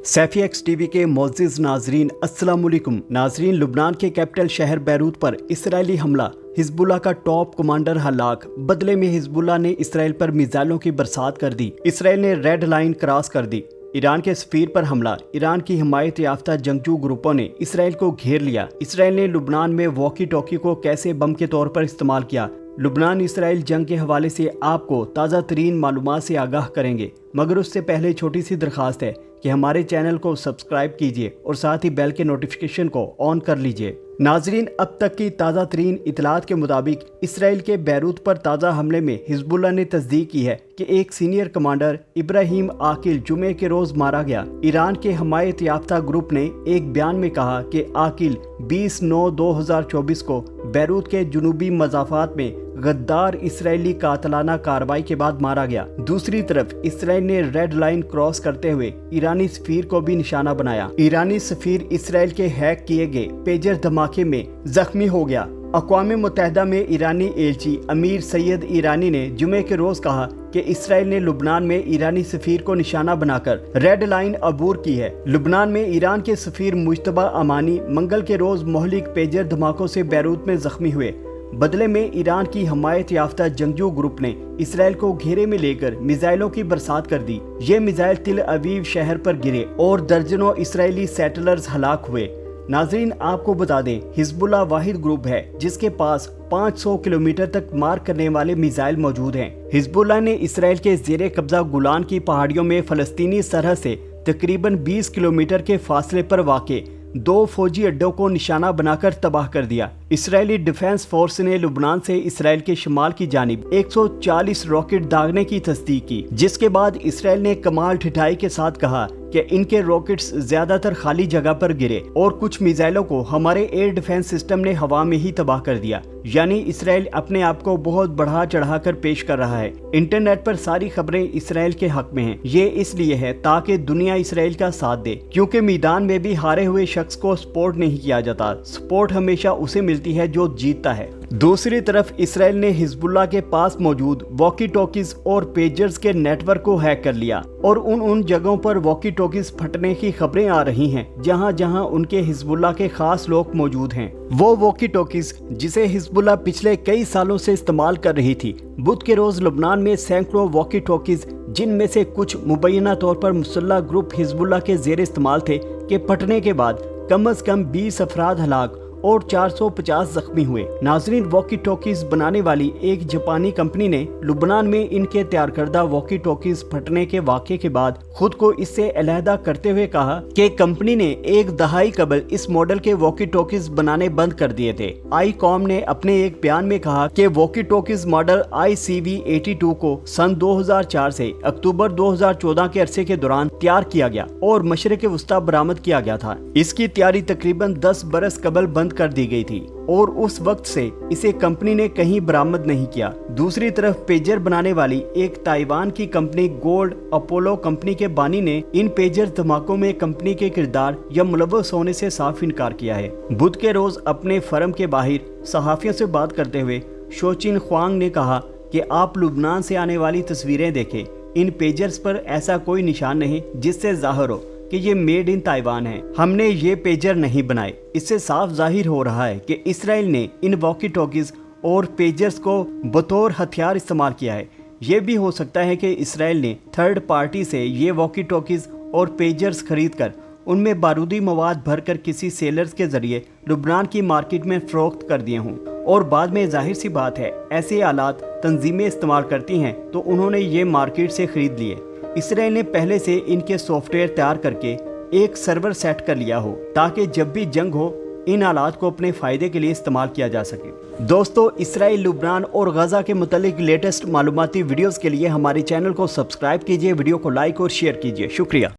Saifi x TV के मोअज़्ज़िज़ नाज़रीन अस्सलाम वालेकुम। नाज़रीन, लुबनान के कैपिटल शहर बैरूत पर इसराइली हमला, हिजबुल्लाह का टॉप कमांडर हलाक। बदले में हिजबुल्लाह ने इसराइल पर मिसाइलों की बरसात कर दी। इसराइल ने रेड लाइन क्रॉस कर दी। ईरान के सफीर पर हमला, ईरान की हिमायत याफ्ता जंगजू ग्रुपों ने इसराइल को घेर लिया। इसराइल ने लुबनान में वॉकी टॉकी को कैसे बम के तौर पर इस्तेमाल किया। लुबनान इसराइल जंग के हवाले से आपको ताज़ा तरीन मालूमात से आगाह करेंगे, मगर उससे पहले छोटी सी दरख्वास्त है कि हमारे चैनल को सब्सक्राइब कीजिए और साथ ही बेल के नोटिफिकेशन को ऑन कर लीजिए। नाजरीन, अब तक की ताज़ा तरीन इतलात के मुताबिक इसराइल के बैरूत पर ताज़ा हमले में हिजबुल्लाह ने तस्दीक की है कि एक सीनियर कमांडर इब्राहिम आकिल जुमे के रोज मारा गया। ईरान के हमायत याफ्ता ग्रुप ने एक बयान में कहा कि आकिल 20/9/2024 को बैरूत के जुनूबी मज़ाफ़ात में गद्दार इसराइली कातलाना कार्रवाई के बाद मारा गया। दूसरी तरफ इसराइल ने रेड लाइन क्रॉस करते हुए ईरानी सफीर को भी निशाना बनाया। ईरानी सफीर इसराइल के हैक किए गए पेजर धमाके में जख्मी हो गया। अक़वाम मुत्तहिदा में ईरानी एलची अमीर सैयद ईरानी ने जुमे के रोज कहा कि इसराइल ने लुबनान में ईरानी सफीर को निशाना बनाकर रेड लाइन अबूर की है। लुबनान में ईरान के सफीर मुज्तबा अमानी मंगल के रोज मोहलिक पेजर धमाकों से बैरूत में जख्मी हुए। बदले में ईरान की हमायत याफ्ता जंगजू ग्रुप ने इसराइल को घेरे में लेकर मिसाइलों की बरसात कर दी। ये मिसाइल तिल अवीव शहर पर गिरे और दर्जनों इसराइली सेटलर्स हलाक हुए। नाजरीन, आपको बता दें, हिजबुल्लाह वाहिद ग्रुप है जिसके पास 500 किलोमीटर तक मार करने वाले मिसाइल मौजूद हैं। हिजबुल्लाह ने इसराइल के ज़ेरे कब्जा गुलान की पहाड़ियों में फ़लस्तीनी सरहद से तकरीबन 20 किलोमीटर के फासले पर वाक़े 2 फौजी अड्डों को निशाना बनाकर तबाह कर दिया। इसराइली डिफेंस फोर्स ने लुबनान से इसराइल के शुमाल की जानिब 140 रॉकेट दागने की तस्दीक की, जिसके बाद इसराइल ने कमाल ठिठाई के साथ कहा कि इनके रॉकेट्स ज्यादातर खाली जगह पर गिरे और कुछ मिसाइलों को हमारे एयर डिफेंस सिस्टम ने हवा में ही तबाह कर दिया। यानी इसराइल अपने आप को बहुत बढ़ा चढ़ाकर पेश कर रहा है। इंटरनेट पर सारी खबरें इसराइल के हक में हैं। ये इसलिए है ताकि दुनिया इसराइल का साथ दे, क्योंकि मैदान में भी हारे हुए शख्स को सपोर्ट नहीं किया जाता। सपोर्ट हमेशा उसे मिलती है जो जीतता है। दूसरी तरफ इसराइल ने हिजबुल्लाह के पास मौजूद वॉकी टॉकीज और पेजर्स के नेटवर्क को हैक कर लिया और उन जगहों पर वॉकी टॉकीज फटने की खबरें आ रही हैं जहां जहां उनके हिजबुल्लाह के खास लोग मौजूद हैं। वो वॉकी टॉकीज जिसे हिजबुल्लाह पिछले कई सालों से इस्तेमाल कर रही थी। बुध के रोज लुबनान में सैकड़ों वॉकी टॉकीज, जिनमें से कुछ मुबैना तौर पर मुसल्लह ग्रुप हिजबुल्लाह के जेर इस्तेमाल थे, के फटने के बाद कम से कम 20 अफराद हलाक और 450 जख्मी हुए। नाजरीन, वॉकी टॉकीज बनाने वाली एक जापानी कंपनी ने लुबनान में इनके तैयार करदा वॉकी टॉकीज फटने के वाक़े के बाद खुद को इससे अलहदा करते हुए कहा कि कंपनी ने एक दहाई कबल इस मॉडल के वॉकी टॉकीज बनाने बंद कर दिए थे। आईकॉम ने अपने एक बयान में कहा कि वॉकी टॉकीज मॉडल ICV82 को सन 2004 से अक्टूबर 2014 के अरसे के दौरान तैयार किया गया और मशरिक़ वस्ता बरामद किया गया था। इसकी तैयारी तकरीबन 10 बरस कबल बंद कर दी गई थी और उस वक्त से इसे कंपनी ने कहीं बरामद नहीं किया। दूसरी तरफ पेजर बनाने वाली एक ताइवान की कंपनी गोल्ड अपोलो कंपनी के बानी ने इन पेजर धमाकों में कंपनी के किरदार या मुलव्वस होने से साफ इनकार किया है। बुध के रोज अपने फर्म के बाहर सहाफियों से बात करते हुए शोचिन ख्वांग ने कहा कि आप लुबनान से आने वाली तस्वीरें देखें। इन पेजर्स पर ऐसा कोई निशान नहीं जिससे जाहिर हो कि ये मेड इन ताइवान है। हमने ये पेजर नहीं बनाए। इससे साफ जाहिर हो रहा है कि इसराइल ने इन वॉकी टॉकीज और पेजर्स को बतौर हथियार इस्तेमाल किया है। ये भी हो सकता है कि इसराइल ने थर्ड पार्टी से ये वॉकी टॉकीज और पेजर्स खरीद कर उनमें बारूदी मवाद भरकर किसी सेलर्स के जरिए लुबनान की मार्केट में फरोख्त कर दिए हों और बाद में जाहिर सी बात है ऐसे आलात तंजीमें इस्तेमाल करती हैं तो उन्होंने ये मार्केट से खरीद लिए। इसराइल ने पहले से इनके सॉफ्टवेयर तैयार करके एक सर्वर सेट कर लिया हो ताकि जब भी जंग हो इन आलात को अपने फायदे के लिए इस्तेमाल किया जा सके। दोस्तों, इसराइल, लुबनान और गजा के मुतालिक लेटेस्ट मालूमाती वीडियोस के लिए हमारे चैनल को सब्सक्राइब कीजिए, वीडियो को लाइक और शेयर कीजिए। शुक्रिया।